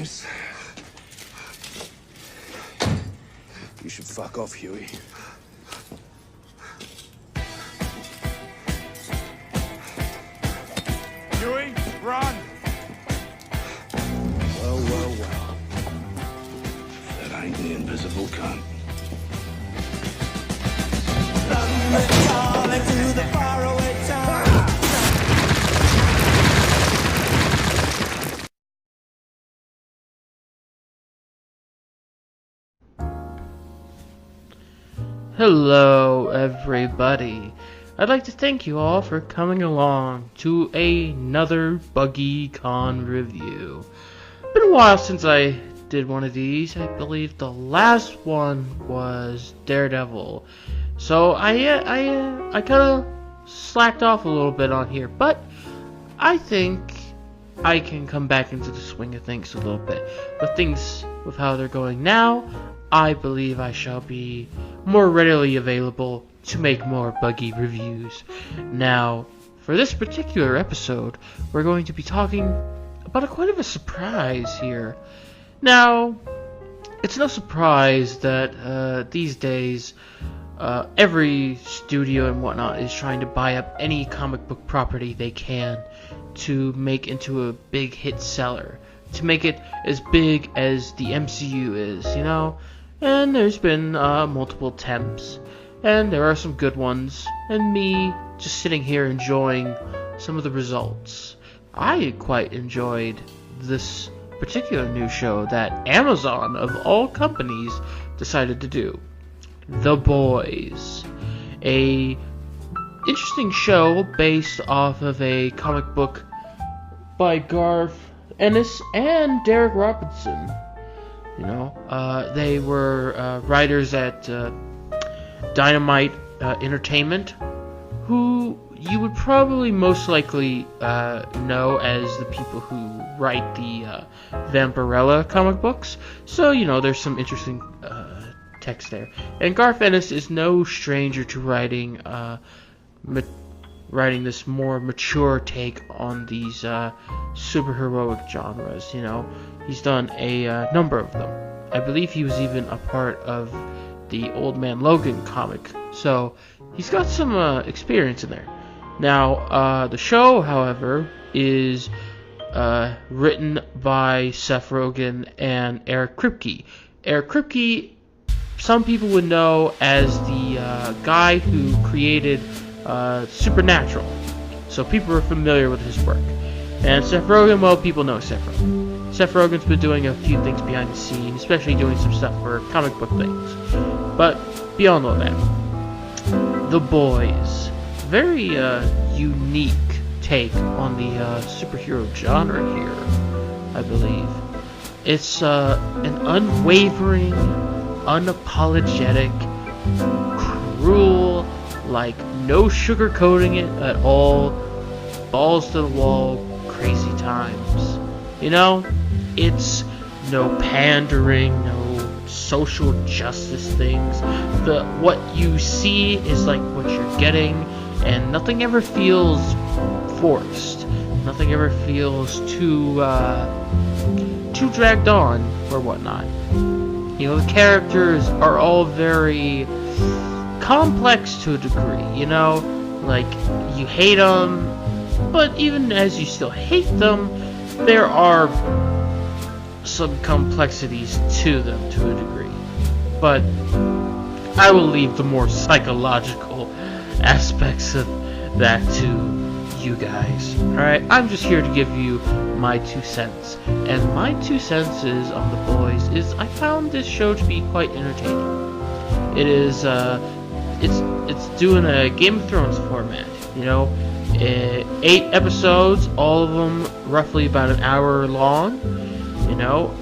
this. You should fuck off, Huey. Huey, run! Well. That ain't the invisible cunt. Hello everybody, I'd like to thank you all for coming along to another Buggy Con review. Been a while since I did one of these. I believe the last one was Daredevil, so I kind of slacked off a little bit on here, but I think I can come back into the swing of things a little bit. With how they're going now, I believe I shall be more readily available to make more Buggy reviews. Now, for this particular episode, we're going to be talking about quite of a surprise here. Now, it's no surprise that these days, every studio and whatnot is trying to buy up any comic book property they can to make into a big hit seller, to make it as big as the MCU is, you know? And there's been multiple attempts, and there are some good ones, and me just sitting here enjoying some of the results. I quite enjoyed this particular new show that Amazon, of all companies, decided to do. The Boys. A interesting show based off of a comic book by Garth Ennis and Derek Robinson. You know, they were writers at Dynamite Entertainment, who you would probably most likely know as the people who write the Vampirella comic books. So, you know, there's some interesting text there. And Garth Ennis is no stranger to writing this more mature take on these superheroic genres, you know. He's done a number of them. I believe he was even a part of the Old Man Logan comic, so he's got some experience in there. Now, the show, however, is written by Seth Rogen and Eric Kripke. Eric Kripke, some people would know as the guy who created Supernatural, so people are familiar with his work. And Seth Rogen, well, people know Seth Rogen. Seth Rogen's been doing a few things behind the scenes, especially doing some stuff for comic book things. But beyond all that, The Boys, very unique take on the superhero genre here, I believe. It's an unwavering, unapologetic, cruel, like no sugarcoating it at all, balls to the wall, crazy times. You know, it's no pandering, no social justice things. What you see is like what you're getting, and nothing ever feels forced. Nothing ever feels too dragged on or whatnot. You know, the characters are all very complex to a degree, you know? Like, you hate them, but even as you still hate them, there are some complexities to them to a degree. But I will leave the more psychological aspects of that to you guys. Alright, I'm just here to give you my 2 cents. And my 2 cents is on The Boys is I found this show to be quite entertaining. It is it's doing a Game of Thrones format, you know. 8 episodes, all of them roughly about an hour long, you know,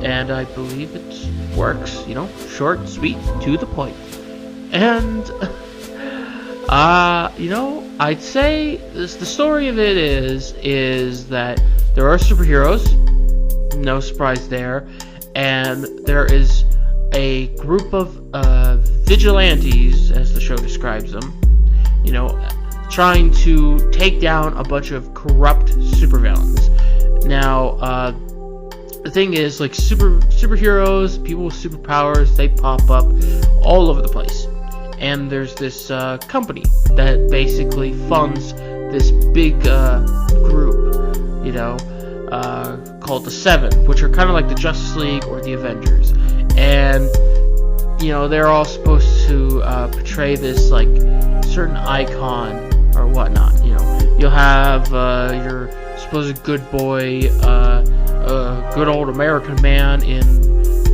and I believe it works, you know, short, sweet, to the point. And you know, I'd say the story of it is that there are superheroes, no surprise there, and there is a group of vigilantes, as the show describes them, you know, trying to take down a bunch of corrupt supervillains. Now, the thing is, like, superheroes, people with superpowers, they pop up all over the place. And there's this company that basically funds this big group, called the Seven, which are kind of like the Justice League or the Avengers. And, they're all supposed to portray this, like, certain icon or whatnot. You'll have your supposed good boy, good old American man in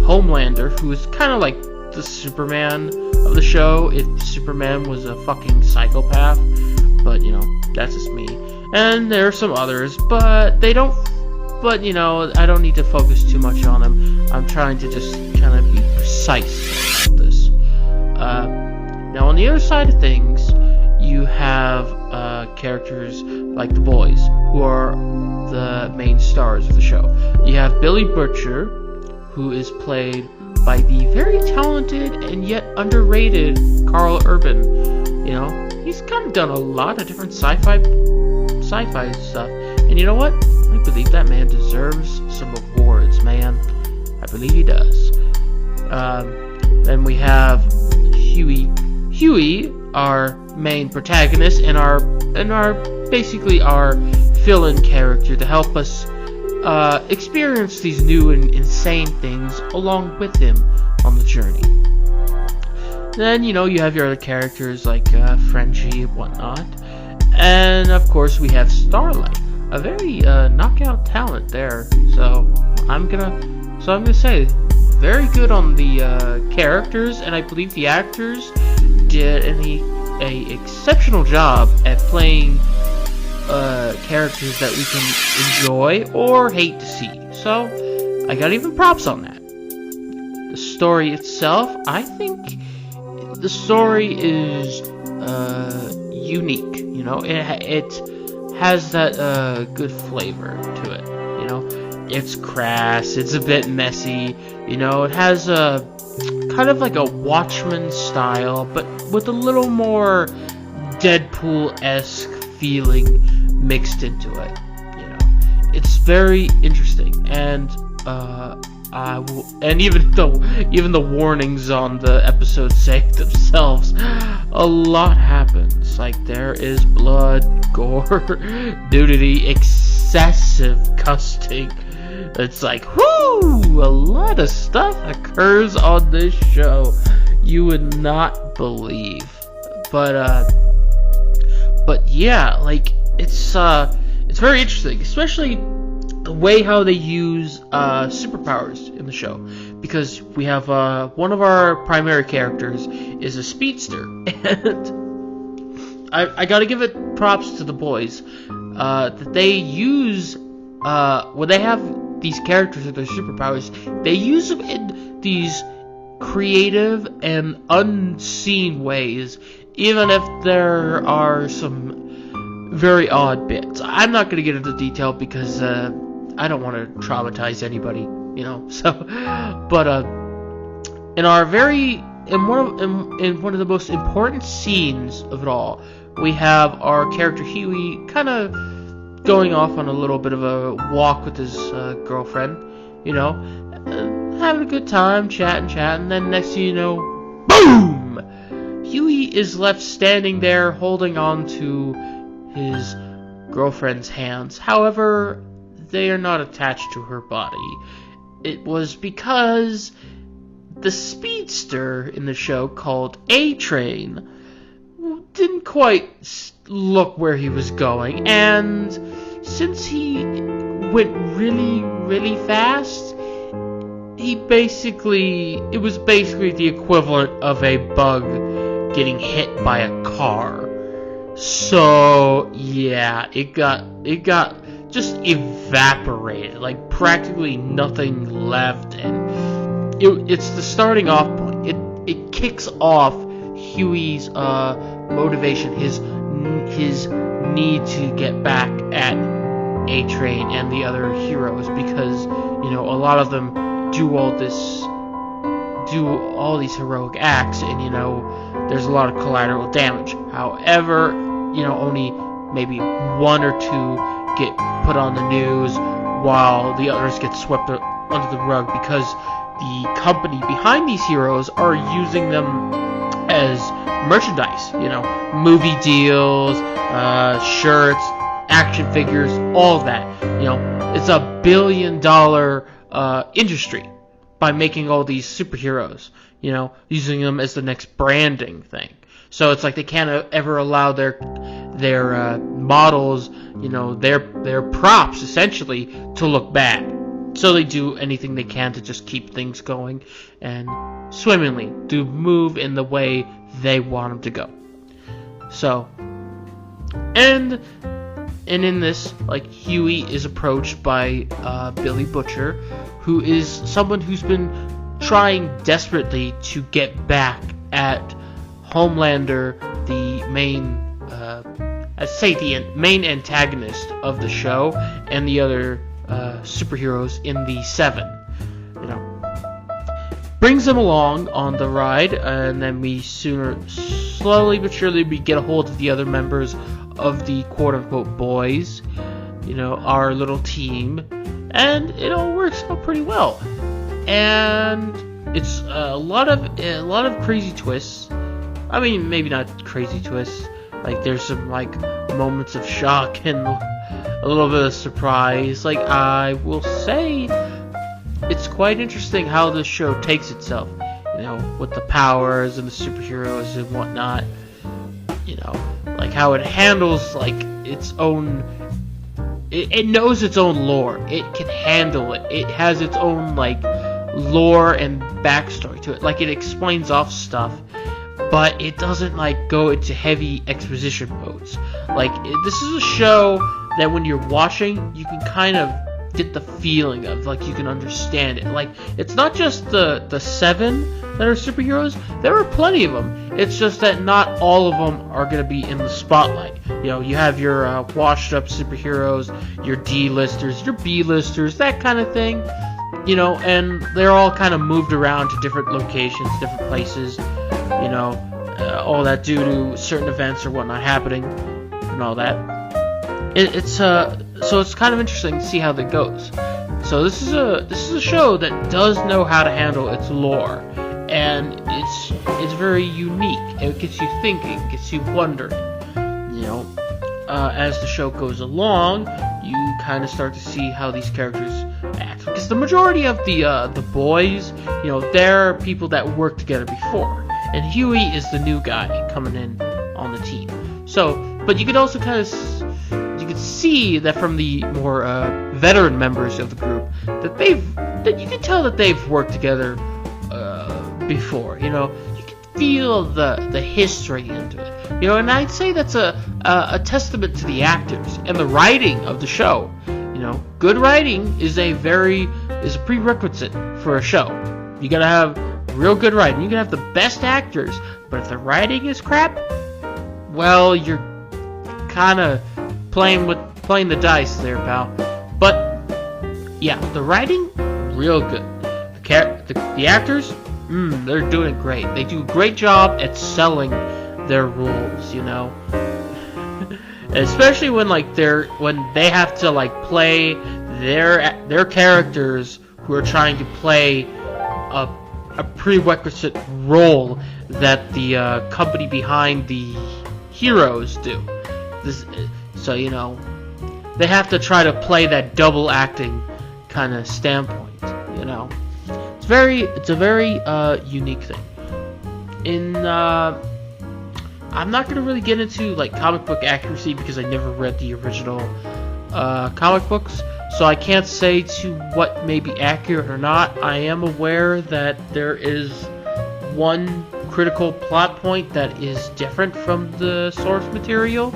Homelander, who is kind of like the Superman of the show if Superman was a fucking psychopath. But, that's just me. And there are some others, but they don't... But, I don't need to focus too much on them. I'm trying to just kind of be precise about this. Now, on the other side of things, you have characters like the boys, who are the main stars of the show. You have Billy Butcher, who is played by the very talented and yet underrated Carl Urban. He's kind of done a lot of different sci-fi stuff. And you know what? I believe that man deserves some awards, man. I believe he does. Then we have Huey. Huey, our main protagonist, and our basically our fill-in character to help us experience these new and insane things along with him on the journey. Then, you have your other characters like Frenchie and whatnot. And, of course, we have Starlight, a very knockout talent there. So, I'm gonna say, very good on the characters, and I believe the actors did a exceptional job at playing characters that we can enjoy or hate to see. So, I gotta give them props on that. The story itself, I think the story is unique. It has that good flavor to it. It's crass, it's a bit messy. It has a kind of like a Watchmen style, but with a little more Deadpool-esque feeling mixed into it. It's very interesting, and even the warnings on the episode say themselves, a lot happens. Like, there is blood, gore, nudity, excessive cussing. It's like, whoo! A lot of stuff occurs on this show you would not believe. But yeah, like, it's very interesting, especially the way how they use superpowers in the show, because we have one of our primary characters is a speedster, and I gotta give it props to the boys that they use when they have these characters with their superpowers, they use them in these creative and unseen ways, even if there are some very odd bits. I'm not going to get into detail because I don't want to traumatize anybody, So, but in one of the most important scenes of it all, we have our character Huey kind of going off on a little bit of a walk with his girlfriend, having a good time, chatting, and then next thing you know, boom! Huey is left standing there holding on to his girlfriend's hands. However, they are not attached to her body. It was because the speedster in the show, called A-Train, didn't quite look where he was going, and since he went really, really fast, it was basically the equivalent of a bug getting hit by a car. So yeah, it got just evaporated, like practically nothing left, and it's the starting off point. It kicks off Huey's motivation, his need to get back at A-Train and the other heroes, because a lot of them do all these heroic acts, and there's a lot of collateral damage. However, only maybe one or two get put on the news, while the others get swept under the rug because the company behind these heroes are using them as merchandise, movie deals, shirts, action figures, all of that. It's a $1 billion industry by making all these superheroes, using them as the next branding thing. So it's like they can't ever allow their models, their props essentially to look bad. So they do anything they can to just keep things going and swimmingly, to move in the way they want them to go. So, and in this, Huey is approached by Billy Butcher, who is someone who's been trying desperately to get back at Homelander, the main, the main antagonist of the show, and the other superheroes in the Seven. Brings them along on the ride, and then we slowly but surely we get a hold of the other members of the quote-unquote boys, our little team, and it all works out pretty well. And it's a lot of crazy twists. I mean, maybe not crazy twists. There's some moments of shock and a little bit of surprise. I will say, it's quite interesting how the show takes itself, with the powers and the superheroes and whatnot, how it handles, its own, it knows its own lore, it can handle it, it has its own, lore and backstory to it, it explains off stuff, but it doesn't, go into heavy exposition modes. This is a show that when you're watching, you can kind of get the feeling of, you can understand it. It's not just the Seven that are superheroes. There are plenty of them. It's just that not all of them are going to be in the spotlight. You have your washed-up superheroes, your D-listers, your B-listers, that kind of thing. And they're all kind of moved around to different locations, different places, all that due to certain events or whatnot happening, and all that. So it's kind of interesting to see how that goes. So this is a show that does know how to handle its lore, and it's very unique. It gets you thinking, gets you wondering. As the show goes along, you kind of start to see how these characters act, because the majority of the boys, they're people that worked together before, and Huey is the new guy coming in on the team. So, but you could also you could see that from the more veteran members of the group that you can tell that they've worked together before. You can feel the history into it. And I'd say that's a testament to the actors and the writing of the show. Good writing is a prerequisite for a show. You gotta have real good writing. You can have the best actors, but if the writing is crap, well, you're kind of playing the dice there, pal. But yeah, the writing, real good. The actors, they're doing great. They do a great job at selling their roles, especially when they have to play their characters who are trying to play a prerequisite role that the company behind the heroes do. So they have to try to play that double acting kind of standpoint. It's a very unique thing. I'm not gonna really get into comic book accuracy because I never read the original comic books, so I can't say to what may be accurate or not. I am aware that there is one critical plot point that is different from the source material,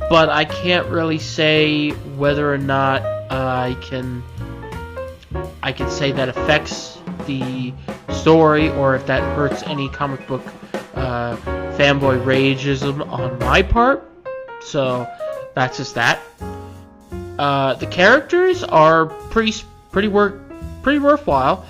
but I can't really say whether or not I can say that affects the story or if that hurts any comic book fanboy rageism on my part. So that's just that. The characters are pretty worthwhile.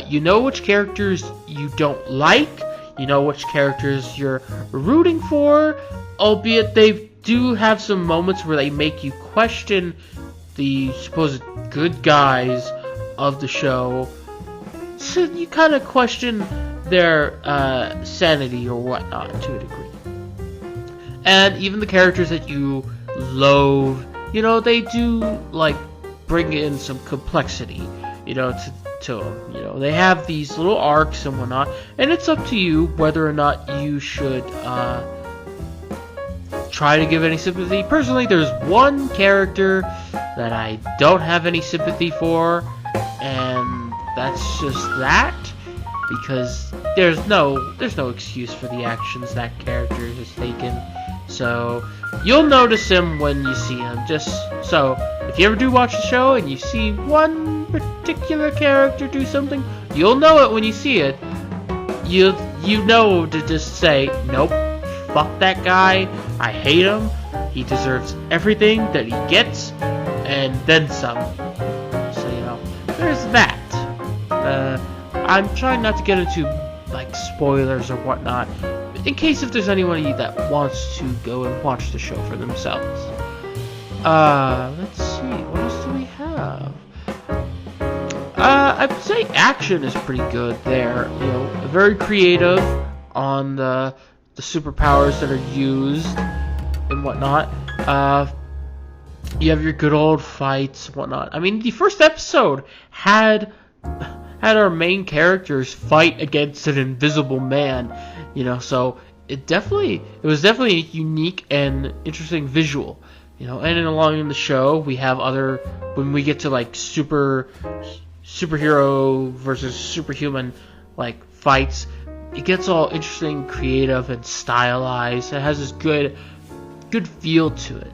You know which characters you don't like. You know which characters you're rooting for, albeit they do have some moments where they make you question the supposed good guys of the show, so you kind of question their sanity or whatnot to a degree. And even the characters that you loathe, they do like bring in some complexity, to them. They have these little arcs and whatnot, and it's up to you whether or not you should try to give any sympathy. Personally, there's one character that I don't have any sympathy for, and that's just that, because there's no excuse for the actions that character has taken. So you'll notice him when you see him. Just so if you ever do watch the show and you see one particular character do something, you'll know it when you see it. You know to just say, nope, fuck that guy, I hate him, he deserves everything that he gets, and then some. So, there's that. I'm trying not to get into, like, spoilers or whatnot, in case if there's anybody that wants to go and watch the show for themselves. Let's see, what else do we have? I'd say action is pretty good there, very creative on the superpowers that are used and whatnot. You have your good old fights and whatnot. I mean, the first episode had our main characters fight against an invisible man, so it was definitely a unique and interesting visual, and along in the show we have when we get to like superhero versus superhuman like fights, it gets all interesting, creative, and stylized. It has this good feel to it,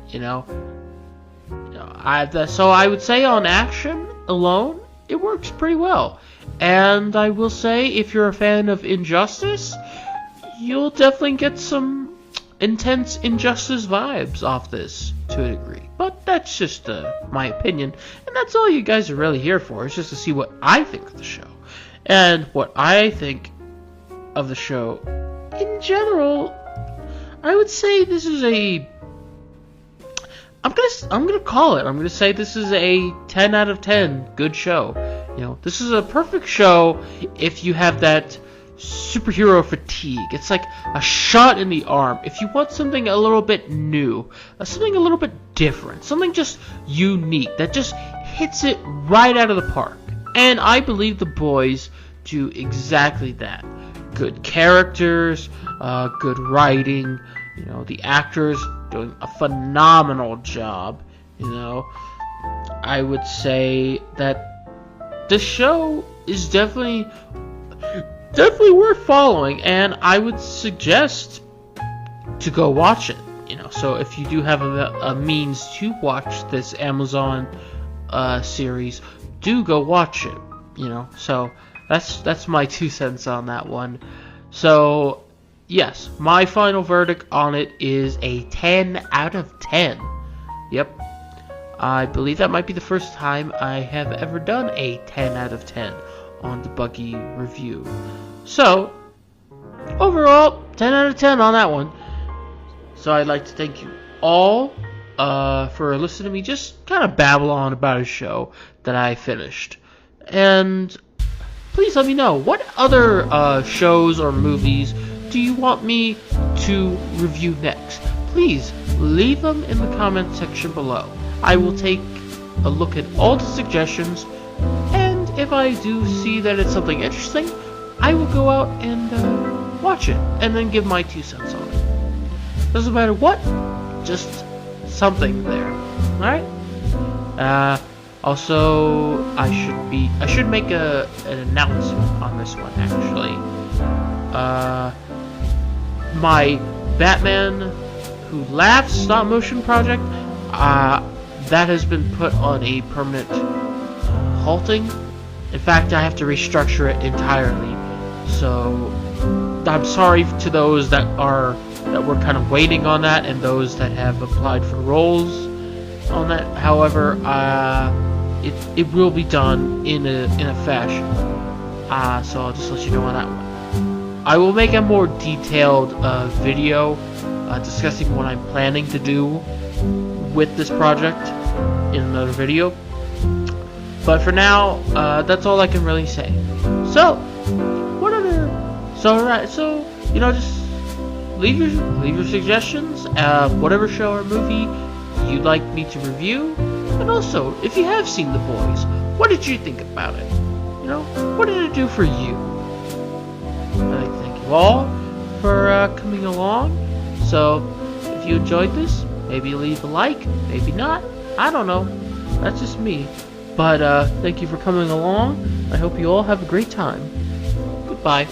So I would say on action alone, it works pretty well. And I will say, if you're a fan of Injustice, you'll definitely get some intense Injustice vibes off this to a degree. But that's just my opinion, and that's all you guys are really here for, is just to see what I think of the show. And what I think of the show in general, I would say this is I'm gonna call it. I'm gonna say this is a 10 out of 10 good show. This is a perfect show if you have that superhero fatigue. It's like a shot in the arm. If you want something a little bit new, something a little bit different, something just unique that just hits it right out of the park. And I believe the boys do exactly that. Good characters, good writing, the actors doing a phenomenal job, I would say that the show is definitely worth following, and I would suggest to go watch it, so if you do have a means to watch this Amazon series, do go watch it, so that's my 2 cents on that one. So yes, my final verdict on it is a 10 out of 10. Yep. I believe that might be the first time I have ever done a 10 out of 10 on the Buggy review. So, overall, 10 out of 10 on that one. So I'd like to thank you all for listening to me just kind of babble on about a show that I finished. And please let me know, what other shows or movies do you want me to review next? Please leave them in the comment section below. I will take a look at all the suggestions, and if I do see that it's something interesting, I will go out and watch it, and then give my 2 cents on it. Doesn't matter what, just something there. Alright? Also, I should make an announcement on this one, actually. My Batman Who Laughs stop motion project, that has been put on a permanent halting. In fact, I have to restructure it entirely. So I'm sorry to those that were kind of waiting on that, and those that have applied for roles on that. However, it will be done in a fashion. So I'll just let you know on that one. I will make a more detailed video discussing what I'm planning to do with this project, in another video. But for now, that's all I can really say. So, just leave your suggestions, whatever show or movie you'd like me to review, and also, if you have seen The Boys, what did you think about it? What did it do for you? I'd like to thank you all for coming along. So, if you enjoyed this, maybe leave a like, maybe not. I don't know. That's just me. But thank you for coming along. I hope you all have a great time. Goodbye.